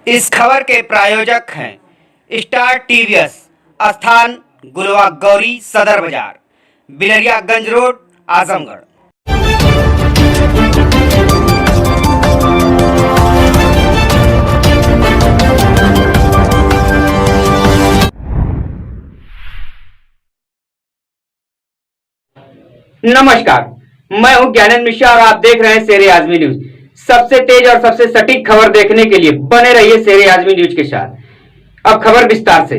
इस खबर के प्रायोजक हैं स्टार टीवीएस, स्थान गुलवा गौरी सदर बाजार, बिलरियागंज रोड, आजमगढ़। नमस्कार, मैं हूं ज्ञानेंद्र मिश्रा और आप देख रहे हैं शेर आजमी न्यूज। सबसे तेज और सबसे सटीक खबर देखने के लिए बने रहिए शेर आजमी न्यूज के साथ। अब खबर विस्तार से।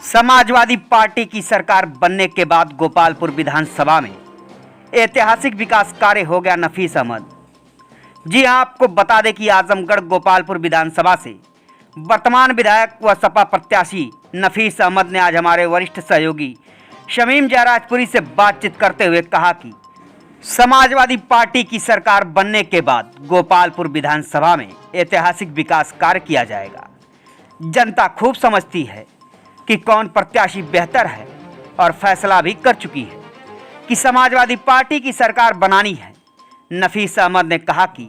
समाजवादी पार्टी की सरकार बनने के बाद गोपालपुर विधानसभा में ऐतिहासिक विकास कार्य हो गया। नफीस अहमद जी हां, आपको बता दें कि आजमगढ़ गोपालपुर विधानसभा से वर्तमान विधायक व सपा प्रत्याशी नफीस अहमद ने आज हमारे वरिष्ठ सहयोगी शमीम जयराजपुरी से बातचीत करते हुए कहा कि समाजवादी पार्टी की सरकार बनने के बाद गोपालपुर विधानसभा में ऐतिहासिक विकास कार्य किया जाएगा। जनता खूब समझती है कि कौन प्रत्याशी बेहतर है और फैसला भी कर चुकी है कि समाजवादी पार्टी की सरकार बनानी है। नफीस अहमद ने कहा कि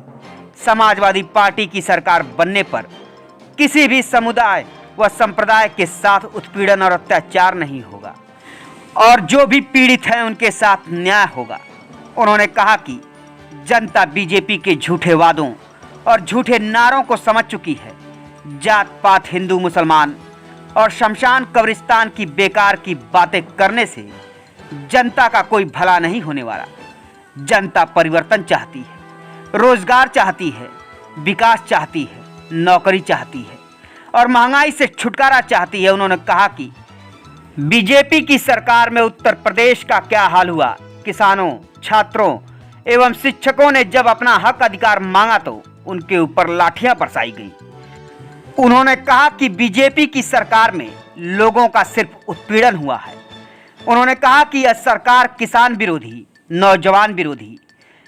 समाजवादी पार्टी की सरकार बनने पर किसी भी समुदाय व संप्रदाय के साथ उत्पीड़न और अत्याचार नहीं होगा और जो भी पीड़ित हैं उनके साथ न्याय होगा। उन्होंने कहा कि जनता बीजेपी के झूठे वादों और झूठे नारों को समझ चुकी है। जात पात, हिंदू मुसलमान और शमशान कब्रिस्तान की बेकार की बातें करने से जनता का कोई भला नहीं होने वाला। जनता परिवर्तन चाहती है, रोजगार चाहती है, विकास चाहती है, नौकरी चाहती है और महंगाई से छुटकारा चाहती है। उन्होंने कहा कि बीजेपी की सरकार में उत्तर प्रदेश का क्या हाल हुआ। किसानों, छात्रों एवं शिक्षकों ने जब अपना हक अधिकार मांगा तो उनके ऊपर लाठियां बरसाई गई। उन्होंने कहा कि बीजेपी की सरकार में लोगों का सिर्फ उत्पीड़न हुआ है। उन्होंने कहा कि यह सरकार किसान विरोधी, नौजवान विरोधी,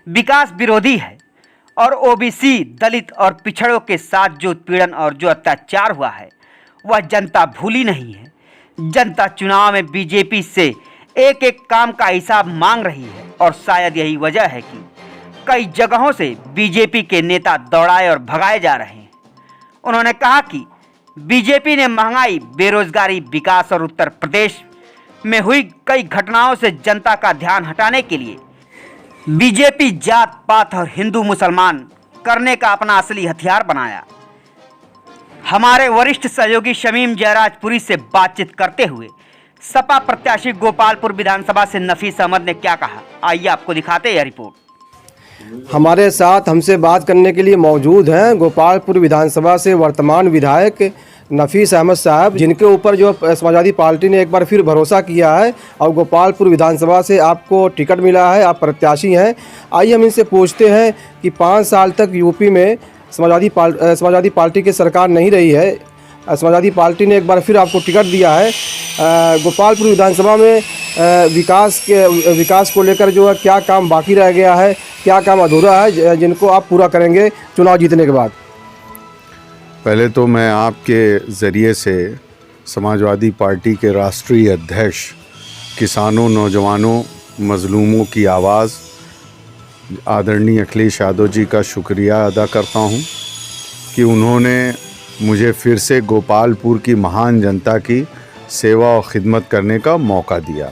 विकास विरोधी है और ओबीसी, दलित और पिछड़ों के साथ जो उत्पीड़न और जो अत्याचार हुआ है वह जनता भूली नहीं है। जनता चुनाव में बीजेपी से एक एक काम का हिसाब मांग रही है और शायद यही वजह है कि कई जगहों से बीजेपी के नेता दौड़ाए और भगाए जा रहे हैं। उन्होंने कहा कि बीजेपी ने महंगाई, बेरोजगारी, विकास और उत्तर प्रदेश में हुई कई घटनाओं से जनता का ध्यान हटाने के लिए बीजेपी जात पात और हिंदू मुसलमान करने का अपना असली हथियार बनाया। हमारे वरिष्ठ सहयोगी शमीम जयराजपुरी से बातचीत करते हुए सपा प्रत्याशी गोपालपुर विधानसभा से नफीस अहमद ने क्या कहा, आइए आपको दिखाते हैं यह रिपोर्ट। हमारे साथ हमसे बात करने के लिए मौजूद हैं गोपालपुर विधानसभा से वर्तमान विधायक नफीस अहमद साहब, जिनके ऊपर जो समाजवादी पार्टी ने एक बार फिर भरोसा किया है और गोपालपुर विधानसभा से आपको टिकट मिला है, आप प्रत्याशी हैं। आइए हम इनसे पूछते हैं कि 5 साल तक यूपी में समाजवादी पार्टी की सरकार नहीं रही है, समाजवादी पार्टी ने एक बार फिर आपको टिकट दिया है। गोपालपुर विधानसभा में विकास को लेकर जो है क्या काम बाकी रह गया है, क्या काम अधूरा है, जिनको आप पूरा करेंगे चुनाव जीतने के बाद? पहले तो मैं आपके ज़रिए से समाजवादी पार्टी के राष्ट्रीय अध्यक्ष, किसानों, नौजवानों, मजलूमों की आवाज़ आदरणीय अखिलेश यादव जी का शुक्रिया अदा करता हूं कि उन्होंने मुझे फिर से गोपालपुर की महान जनता की सेवा और ख़िदमत करने का मौका दिया।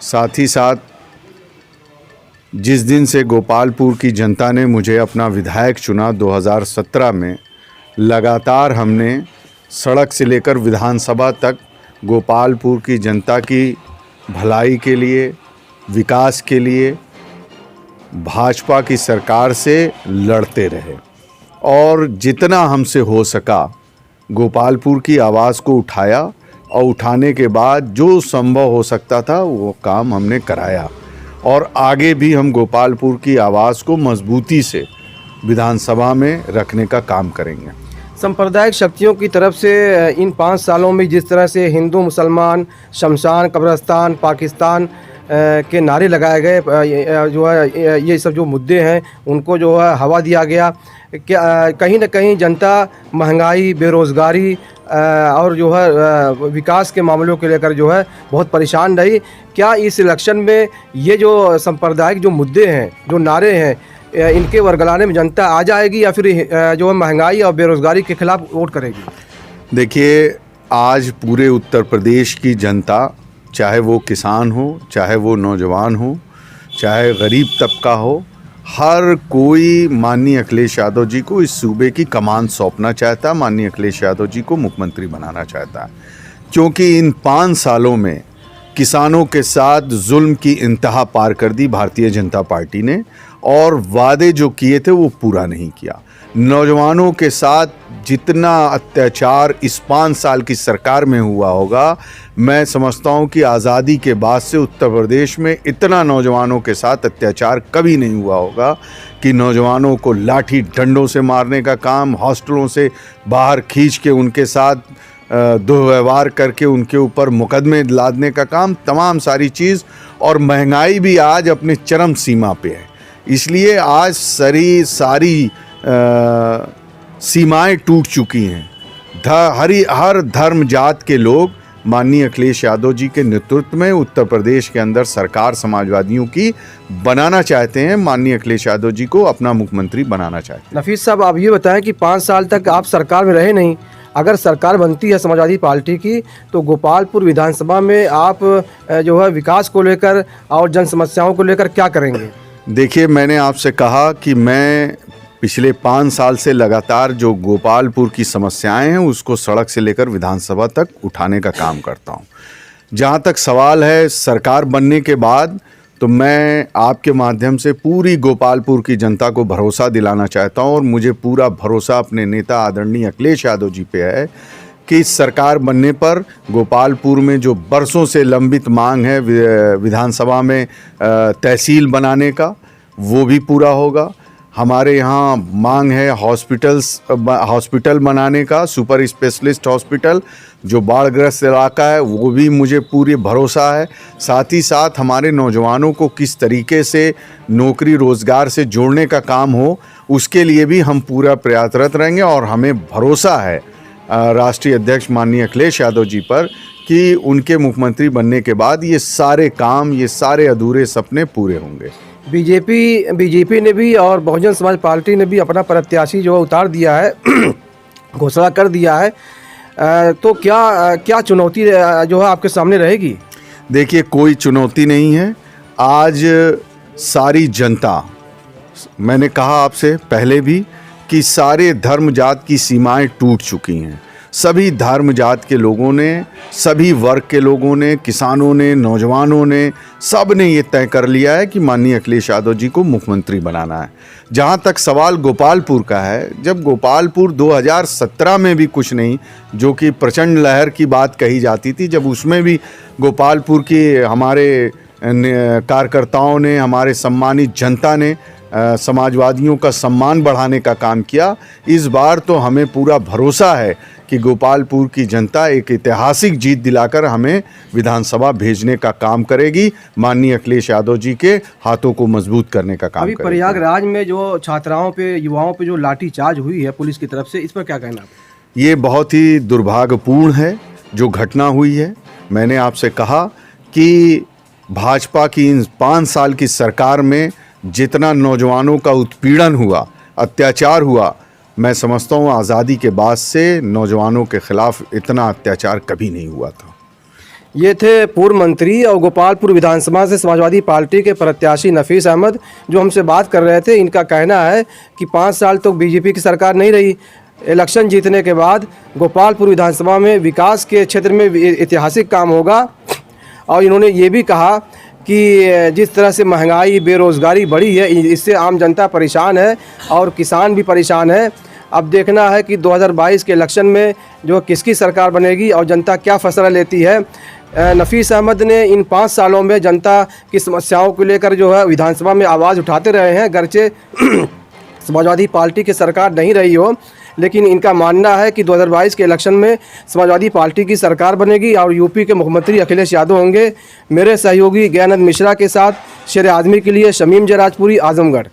साथ ही साथ जिस दिन से गोपालपुर की जनता ने मुझे अपना विधायक चुना 2017 में, लगातार हमने सड़क से लेकर विधानसभा तक गोपालपुर की जनता की भलाई के लिए, विकास के लिए भाजपा की सरकार से लड़ते रहे और जितना हमसे हो सका गोपालपुर की आवाज़ को उठाया और उठाने के बाद जो संभव हो सकता था वो काम हमने कराया और आगे भी हम गोपालपुर की आवाज़ को मजबूती से विधानसभा में रखने का काम करेंगे। सांप्रदायिक शक्तियों की तरफ से इन 5 सालों में जिस तरह से हिंदू मुसलमान, शमशान कब्रिस्तान, पाकिस्तान के नारे लगाए गए, जो है ये सब जो मुद्दे हैं उनको जो है हवा दिया गया। क्या कहीं न कहीं जनता महंगाई, बेरोज़गारी और जो है विकास के मामलों को लेकर जो है बहुत परेशान रही। क्या इस इलेक्शन में ये जो सांप्रदायिक जो मुद्दे हैं, जो नारे हैं, इनके वरगलाने में जनता आ जाएगी या फिर जो है महंगाई और बेरोजगारी के खिलाफ वोट करेगी? देखिए, आज पूरे उत्तर प्रदेश की जनता, चाहे वो किसान हो, चाहे वो नौजवान हो, चाहे गरीब तबका हो, हर कोई माननीय अखिलेश यादव जी को इस सूबे की कमान सौंपना चाहता है, माननीय अखिलेश यादव जी को मुख्यमंत्री बनाना चाहता है। क्योंकि इन 5 सालों में किसानों के साथ जुल्म की इंतहा पार कर दी भारतीय जनता पार्टी ने, और वादे जो किए थे वो पूरा नहीं किया। नौजवानों के साथ जितना अत्याचार इस 5 साल की सरकार में हुआ होगा, मैं समझता हूँ कि आज़ादी के बाद से उत्तर प्रदेश में इतना नौजवानों के साथ अत्याचार कभी नहीं हुआ होगा कि नौजवानों को लाठी डंडों से मारने का काम, हॉस्टलों से बाहर खींच के उनके साथ दुर्व्यवहार करके उनके ऊपर मुकदमे लादने का काम, तमाम सारी चीज़। और महंगाई भी आज अपने चरम सीमा पे है। इसलिए आज सारी सीमाएं टूट चुकी हैं। हर धर्म जात के लोग माननीय अखिलेश यादव जी के नेतृत्व में उत्तर प्रदेश के अंदर सरकार समाजवादियों की बनाना चाहते हैं। माननीय अखिलेश यादव जी को अपना मुख्यमंत्री बनाना चाहते हैं। नफीस साहब, आप ये बताएं कि 5 साल तक आप सरकार में रहे नहीं, अगर सरकार बनती है समाजवादी पार्टी की, तो गोपालपुर विधानसभा में आप जो है विकास को लेकर और जन समस्याओं को लेकर क्या करेंगे? देखिए, मैंने आपसे कहा कि मैं पिछले 5 साल से लगातार जो गोपालपुर की समस्याएं हैं उसको सड़क से लेकर विधानसभा तक उठाने का काम करता हूं। जहां तक सवाल है सरकार बनने के बाद, तो मैं आपके माध्यम से पूरी गोपालपुर की जनता को भरोसा दिलाना चाहता हूं, और मुझे पूरा भरोसा अपने नेता आदरणीय अखिलेश यादव जी पे है कि इस सरकार बनने पर गोपालपुर में जो बरसों से लंबित मांग है विधानसभा में तहसील बनाने का, वो भी पूरा होगा। हमारे यहाँ मांग है हॉस्पिटल बनाने का, सुपर स्पेशलिस्ट हॉस्पिटल जो बाढ़ग्रस्त इलाका है, वो भी मुझे पूरी भरोसा है। साथ ही साथ हमारे नौजवानों को किस तरीके से नौकरी रोज़गार से जोड़ने का काम हो, उसके लिए भी हम पूरा प्रयासरत रहेंगे। और हमें भरोसा है राष्ट्रीय अध्यक्ष माननीय अखिलेश यादव जी पर कि उनके मुख्यमंत्री बनने के बाद ये सारे काम, ये सारे अधूरे सपने पूरे होंगे। बीजेपी ने भी और बहुजन समाज पार्टी ने भी अपना प्रत्याशी जो उतार दिया है, घोषणा कर दिया है, तो क्या चुनौती जो है आपके सामने रहेगी? देखिए, कोई चुनौती नहीं है। आज सारी जनता, मैंने कहा आपसे पहले भी कि सारे धर्म जात की सीमाएं टूट चुकी हैं। सभी धर्म जात के लोगों ने, सभी वर्ग के लोगों ने, किसानों ने, नौजवानों ने, सब ने ये तय कर लिया है कि माननीय अखिलेश यादव जी को मुख्यमंत्री बनाना है। जहाँ तक सवाल गोपालपुर का है, जब गोपालपुर 2017 में भी कुछ नहीं, जो कि प्रचंड लहर की बात कही जाती थी, जब उसमें भी गोपालपुर की हमारे कार्यकर्ताओं ने, हमारे सम्मानित जनता ने समाजवादियों का सम्मान बढ़ाने का काम किया। इस बार तो हमें पूरा भरोसा है कि गोपालपुर की जनता एक ऐतिहासिक जीत दिलाकर हमें विधानसभा भेजने का काम करेगी। माननीय अखिलेश यादव जी के हाथों को मजबूत करने का काम करेगी। प्रयागराज में जो छात्राओं पे, युवाओं पे जो लाठीचार्ज हुई है पुलिस की तरफ से, इस पर क्या कहना है? ये बहुत ही दुर्भाग्यपूर्ण है जो घटना हुई है। मैंने आपसे कहा कि भाजपा की इन 5 साल की सरकार में जितना नौजवानों का उत्पीड़न हुआ, अत्याचार हुआ, मैं समझता हूँ आज़ादी के बाद से नौजवानों के खिलाफ इतना अत्याचार कभी नहीं हुआ था। ये थे पूर्व मंत्री और गोपालपुर विधानसभा से समाजवादी पार्टी के प्रत्याशी नफीस अहमद, जो हमसे बात कर रहे थे। इनका कहना है कि 5 साल तक बीजेपी की सरकार नहीं रही, इलेक्शन जीतने के बाद गोपालपुर विधानसभा में विकास के क्षेत्र में ऐतिहासिक काम होगा। और इन्होंने ये भी कहा कि जिस तरह से महंगाई, बेरोज़गारी बढ़ी है, इससे आम जनता परेशान है और किसान भी परेशान है। अब देखना है कि 2022 के इलेक्शन में जो किसकी सरकार बनेगी और जनता क्या फैसला लेती है। नफीस अहमद ने इन 5 सालों में जनता की समस्याओं को लेकर जो है विधानसभा में आवाज़ उठाते रहे हैं, गरचे समाजवादी पार्टी की सरकार नहीं रही हो, लेकिन इनका मानना है कि 2022 के इलेक्शन में समाजवादी पार्टी की सरकार बनेगी और यूपी के मुख्यमंत्री अखिलेश यादव होंगे। मेरे सहयोगी ज्ञानंद मिश्रा के साथ शेर आदमी के लिए शमीम जराजपुरी, आजमगढ़।